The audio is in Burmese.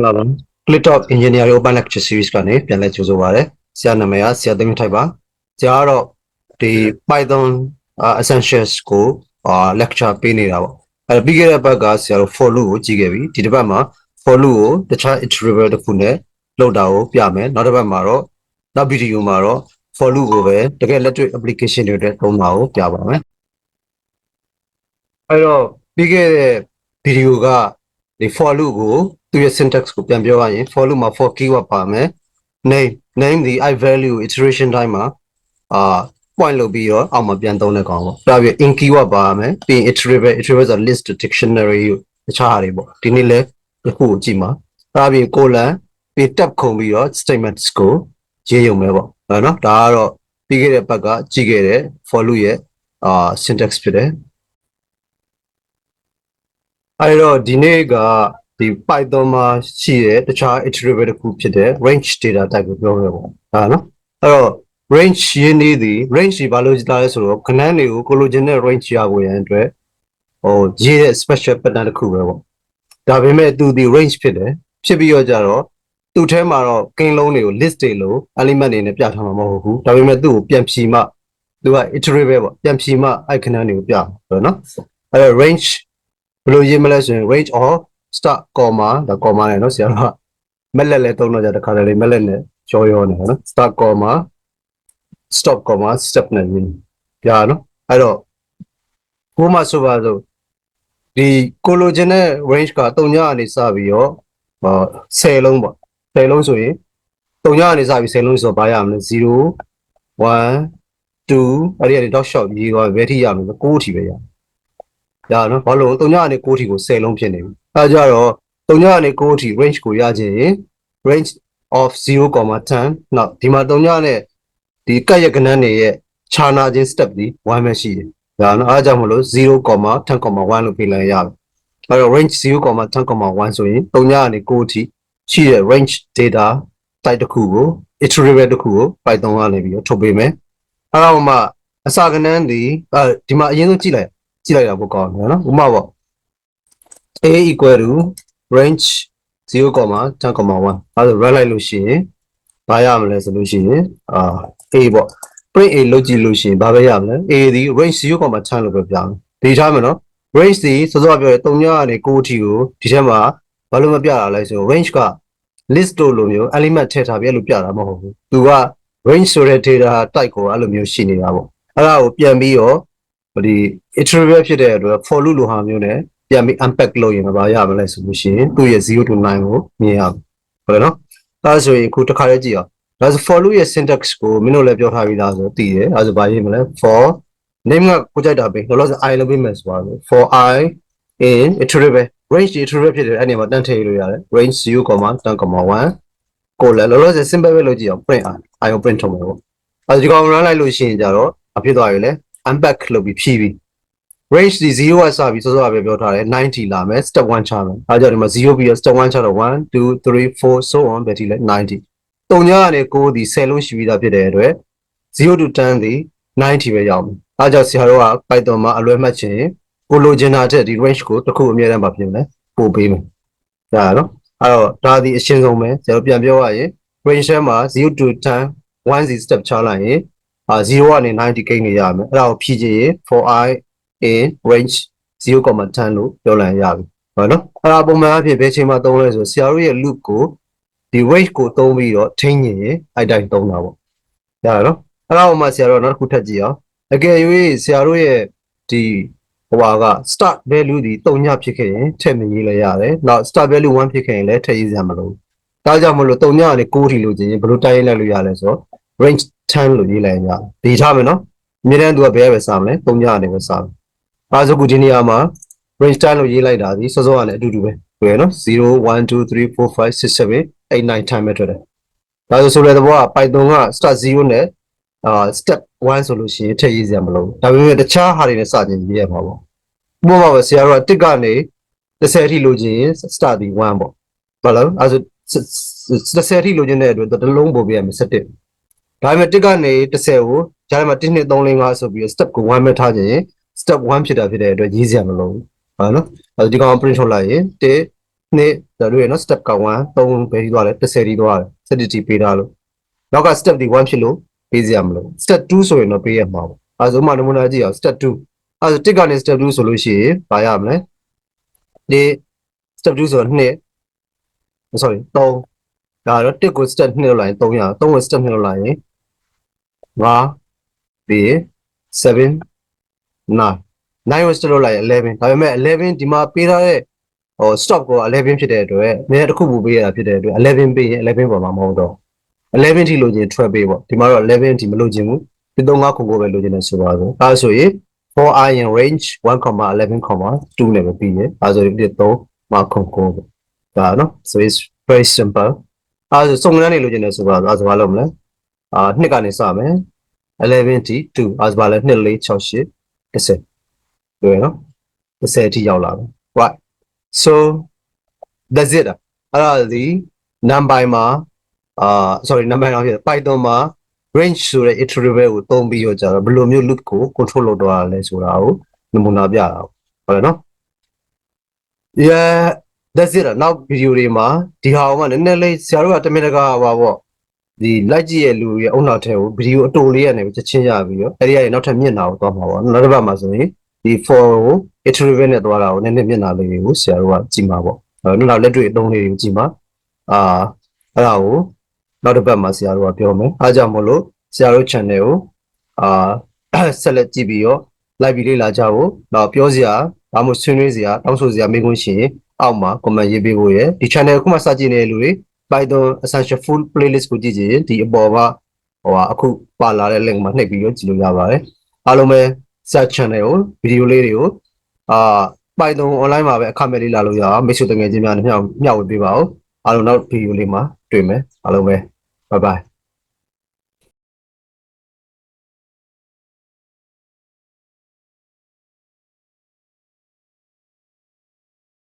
လာပါ Click Top Engineering Open Lecture Series ကနေပြန်လဲကြိုဆိုပါရစေဆရာနာမည်ကဆရာသိန်းထိုက်ပါဆရာကတော့ဒီ Python Essentials ကိုlecture ပေးနေတာပေါ့အဲ့ပြီးခဲ့တဲ့ဘက်ကဆရာတို့ for loop ကိုကြည့်ခဲ့ပြီဒီတစ်ပတ်မှာ for loop ကိုတခြား iterable တစ်ခုနဲ့လုပ်တာကိုပြမယ်နောက်တစ်ပတ်မှာတော့နောက် video မှာတော့ for loop ကိုပဲတကယ်လက်တွေ့ application တွေအတွက်သုံးတာကိုပြပါမယ်အဲ့တော့ပြီးခဲ့တဲ့ video ကဒီ for loop ကိုသူရဲ့ syntax ကိုပြန်ပြောရရင် for loop မှာ for keyword ပါမယ် name ဒီ I value iteration time မှာpoint လုပ်ပြီးတော့အောက်မှာပြန်သုံးတဲ့ကောင်ပေါ့ဒါပြီး in keyword ပါမယ်ပြီး iterable ဆို list dictionary တခြားဟာတွေပေါ့ဒီနေ့လဲတစ်ခုကိုကြည့်မှာဒါပြီး colon ပြီး tab ခုံပြီးတော့ statements ကိုရေးရုံပဲပေါ့နော်ဒါကတော့ပြီးခဲ့တဲ့ဘက်ကကြည့်ခဲ့တဲ့ for loop ရဲ့syntax ဖြစ်တယ်အဲ့တော့ဒီနေ့ကဒီ Python မှာရှိတဲ့တခြား iterable တစ်ခုဖြစ်တဲ့ range data type ကိုပြောမယ်ပေါ့ဟာနော်အဲ့တော့ range ရင်းနေသည် range ဘာလို့လာလဲဆိုတော့ခဏန်းတွေကိုကိုလိုချင်တဲ့ range ရဖို့ရန်အတွက်ရေးတဲ့ special pattern တစ်ခုပဲပေါ့ဒါပေမဲ့သူဒီ range ဖြစ်တယ်ဖြစ်ပြီးတော့ကြတော့သူ့ထဲမှာတော့ကင်းလုံးတွေကို list တွေလို့ element တွေနဲ့ပြထားမှာမဟုတ်ဘူးဒါပေမဲ့သူ့ကိုပြန်ဖြီမှသူက iterable ပေါ့ပြန်ဖြီမှအဲ့ခဏန်းတွေကိုပြတယ်နော်အဲ့တော့ range ဘယ်လိုရေးမလဲဆိုရင် range of start comma ဒါ comma နဲ့နော်ဆရာတို့ကမက်လက်လဲသုံးတော့ကြတခါတလေမက်လက်နဲ့ရောနေနော် start comma stop comma step နဲ့ရေးပြနော်အဲ့တော့ကိုမှဆိုပါစို့ဒီကိုလိုချင်တဲ့ range က3ညကနေစပြီးတော့10လုံးပေါ့10လုံးဆိုရင်3ညကနေစပြီး10လုံးဆိုတော့ဘာရမလဲ0 1 2အဲ့ဒီကနေတော့ short ရေးသွားဘယ်ထိရမလဲ9အထိပဲရနော်ဘာလို့3ညကနေ9အထိကို10လုံးဖြစ်နေပြီအဲကြတော့3ညကနေ9အထိ range ကိုရခြင်းရင် range of 0,10နောက်ဒီမှာ3ညနဲ့ဒီကတ်ရကနန်းတွေရဲ့ခြားနာခြင်း step ဒီ1ပဲရှိတယ်ဒါနော်အားကြောင့်မလို့ 0,10,1 လို့ပြင်လိုက်ရပြီအဲ့တော့ range 0,10,1 ဆိုရင်3ညကနေ9အထိရှိတဲ့ range data type တစ်ခုကို iterable တစ်ခုကို Python ကနေပြီးတော့ထုတ်ပေးမယ်အဲ့တော့မှအစာကနန်းဒီမှာအရင်ဆုံးကြည့်လိုက်တာပိုကောင်းတယ်နော်ဥပမာပေါ့ a equal to range 0,10,1အဲ့ဒါ run လိုက်လို့ရှိရင်ဘာရမလဲဆိုလို့ရှိရင်a ပေါ့ print a လုပ်ကြည့်လို့ရှိရင်ဘာပဲရမလဲ a ဒီ range 0,10လို့ပဲပြောင်းဒီထားမယ်နော် range ဒီစောစောပြောရ3ညကနေ9အထိကိုဒီထဲမှာဘာလို့မပြတာလဲဆို range က list တို့လိုမျိုး element ထည့်ထားပြီးအဲ့လိုပြတာမဟုတ်ဘူးသူက range ဆိုတဲ့ data type ကိုအဲ့လိုမျိုးရှိနေတာပေါ့အဲ့ဒါကိုပြန်ပြီးတော့ဒီ iterable ဖြစ်တဲ့အတွက် for loop လိုဟာမျိုးနဲ့ပြန်ပြီး unpack လုပ်ရင်ဘာရမလဲဆိုလို့ရှိရင်သူ့ရဲ့0 to 9ကိုမြင်ရမယ်ဟုတ်တယ်နော်ဒါဆိုရင်အခုတစ်ခါလေးကြည့်အောင်ဒါဆို for loop ရဲ့ syntax ကိုမင်းတို့လည်းပြောထားပြီးသားဆိုသိတယ်အဲဆိုဘာရေးမလဲ for name ကကိုကြိုက်တာပဲလောလောဆယ် I လုပ်ပေးမယ်ဆိုပါလို့ for I in iterable range iterable ဖြစ်တယ်အဲ့ဒီမှာတန်းထည့်လို့ရတယ် range 0,10,1 ကိုလည်းလောလောဆယ် simple ပဲလုပ်ကြည့်အောင် print I ကို print ထုတ်မယ်ပေါ့အဲဒီကောင် run လိုက်လို့ရှိရင်ကြတော့အဖြစ်သွားပြီလေ unpack လုပ်ပြီးဖြည့်ပြီး range ဒီ0ကစပြီးစောစောကပဲပြောထားတယ်90လာမယ် step 1ချမယ်အဲကြောင့်ဒီမှာ0ပြီးတော့ step 1ချတော့1 2 3 4 so on ပဲဒီလဲ90 3ညကနေ9ဒီ10လုံးရှိပြီးသားဖြစ်တဲ့အတွက်0 to 10ဒီ90ပဲရောက်မယ်အဲကြောင့်ဆရာတို့က Python မှာအလွယ်မှတ်ချင်ကိုလိုချင်တာတဲ့ဒီ range ကိုတစ်ခုအမြဲတမ်းပါပြင်မယ်ပို့ပေးမယ်ဒါနော်အဲ့တော့ဒါဒီအရှင်းဆုံးပဲဆရာတို့ပြန်ပြောရရင် range ထဲမှာ0 to 10 1 step ချလိုက်ရင်0ကနေ90ကိန်းနေရမယ်အဲ့ဒါကိုဖြည့်ချင်ရင် for I in range 0,10လို့ပြောလိုက်ရပြီဟုတ်နော်အဲ့ဒါပုံမှန်အဖြစ်ဘယ်ချိန်မှာသုံးလဲဆိုဆရာတို့ရဲ့ loop ကိုဒီ range ကိုသုံးပြီးတော့ထိန်းရင်အဲ့တိုင်းသုံးတာပေါ့ရနော်အဲ့ဒါမှဆရာတို့နောက်တစ်ခုထပ်ကြည့်အောင်အကယ်၍ဆရာတို့ရဲ့ဒီက start value ဒီ3ညဖြစ်ခဲ့ရင်ထည့်မရေးလိုက်ရတယ်နောက် start value 1ဖြစ်ခဲ့ရင်လည်းထည့်ရေးစရာမလိုဒါကြောင့်မလို့3ညကနေ9ထိလို့ချင်းဘယ်လိုတိုင်းရေးလိုက်လို့ရလဲဆိုတော့ range 10လို့ရေးလိုက်ရတယ်ဒီထားမယ်နော်အမြဲတမ်းသူကဘယ်ပဲစားမလဲ3ညကနေပဲစားအဲဆိုခုဒီနေရာမှာ range 10လို့ရေးလိုက်တာဒီစောစောကလည်းအတူတူပဲတွေ့ရနော်0 1 2 3 4 5 6 7 8 9 10ပဲထွက်တယ်ဒါဆိုတဲ့ဘောက Python က start 0နဲ့step 1ဆိုလို့ရှိရင်ထည့်ရေးစရာမလိုဘူးဒါပေမဲ့တခြားဟာတွေနဲ့စတင်ရေးရမှာပေါ့ဥပမာပဲဆရာတို့က1ကနေ10အထိလိုချင်ရင် start ဒီ1ပေါ့ဟုတ်လားအဲဆို10အထိလိုချင်တဲ့အတွက်တစ်လုံးပို့ပေးရမယ်17ဒါပေမဲ့1ကနေ10ကိုဂျားထဲမှာ1 2 3 4 5ဆိုပြီး step ကို1ပဲထားခြင်းရင် step 1ဖြစ်တာဖြစ်တဲ့အတွက်ရေးစရာမလိုဘူးဟုတ်နော်အဲဒီကောင် print ထုတ်လိုက်ရင်1 နှစ်ဒါတို့ရဲ့နော် step က1 3ပဲပြီးသွားတယ်10ပြီးသွားတယ်7တီပေးထားလို့နောက်က step ဒီ1ဖြစ်လို့ပေးစရာမလို step 2ဆိုရင်တော့ပေးရမှာပေါ့အဲဆိုမှနမူနာကြည့်အောင် step 2အဲဆိုတစ်ကနေ step 2ဆိုလို့ရှိရင်ဘာရမလဲဒီ step 2ဆိုတော့2 sorry 3ဒါတော့တစ်ကို step 2လောက်လိုက်ရင်3ရ3ကို step 2လောက်လိုက်ရင်5ပြီး7 9 9ကို step လောက်လိုက်ရင်11ဒါပေမဲ့11ဒီမှာပေးထားတဲ့ဟို stop ကို11ဖြစ်တဲ့အတွက်နည်းတစ်ခုပို့ပေးရတာဖြစ်တဲ့အတွက်11ပေးရင်11ပေါ်မှာမဟုတ်တော့11ထိလိုချင်12ပေးပေါ့ဒီမှာတော့11ထိမလိုချင်ဘူးဒီ35ခုကိုပဲလိုချင်တယ်ဆိုပါဆိုအဲဆိုရင် for I in range 1,11,2 နဲ့ပဲပြီးရအဲဆိုရင်ဒီ3မှာခုကိုဒါနော် so it's very simple အဲဆိုစုံစမ်းနေလိုချင်တယ်ဆိုပါဆိုဘာလုပ်မလဲနှစ်ကနေစမယ်11ထိ2အဲဆိုဘာလဲ2 4 6 8 10တွေ့နော်10ထိရောက်လာတယ် right so that's it အဲ့ဒါဒီ number မှာsorry number အောင်ဖြစ် Python မှာ range ဆိုတဲ့ iterable ကိုသုံးပြီးတော့ကြာတော့ဘယ်လိုမျိုး loop ကို control လုပ်တော့ရလဲဆိုတာကိုနမူနာပြတာဟုတ်တယ်နော် yeah that's it နောက် video တွေမှာဒီဟာကနည်းနည်းလေးဆရာတို့ကတမင်တကာပါပေါ့ဒီလိုက်ကြည့်ရလူရဲ့အုံနောက်ထဲကို video အတူလေးရနေပြီးချက်ချင်းရပြီးတော့အဲ့ဒီကနေနောက်ထပ်မျက်နှာကိုသွားမှာပေါ့နောက်တစ်ပတ်မှာဆိုရင်ဒီ for ကို iterable နဲ့သွားတာကိုနည်းနည်းမျက်နှာလေးတွေကိုဆရာတို့ကကြည့်မှာပေါ့နောက်လက်တွေ့အသုံးလေးတွေကိုကြည့်မှာအဲ့ဒါကိုနောက်တစ်ပတ်မှာဆရာတို့ကပြောမယ်အားကြောင့်မို့လို့ဆရာတို့ channel ကိုဆက်လက်ကြည့်ပြီးတော့ like ပြီးလေ့လာကြဖို့နောက်ပြောစရာဒါမှမဟုတ်ဆွေးနွေးစရာတောင်းဆိုစရာမေးခွန်းရှိရင်အောက်မှာ comment ရေးပေးဖို့ရယ်ဒီ channel ကိုခုမှစကြည့်နေတဲ့လူတွေ Python essential full playlist ကိုကြည့်ကြည့်ဒီအပေါ်ကအခုပါလာတဲ့ link မှာနှိပ်ပြီးတော့ကြည့်လို့ရပါတယ်အားလုံးပဲ search channel ကို video လေးတွေကိုPython online မှာပဲအခမဲ့လေးလာလို့ရအောင်မိတ်ဆွေတငယ်ချင်းများနဲ့မျှဝေပေးပါဦးအားလုံးနောက် video လေးမှာတွေ့မယ်အားလုံးပဲ bye bye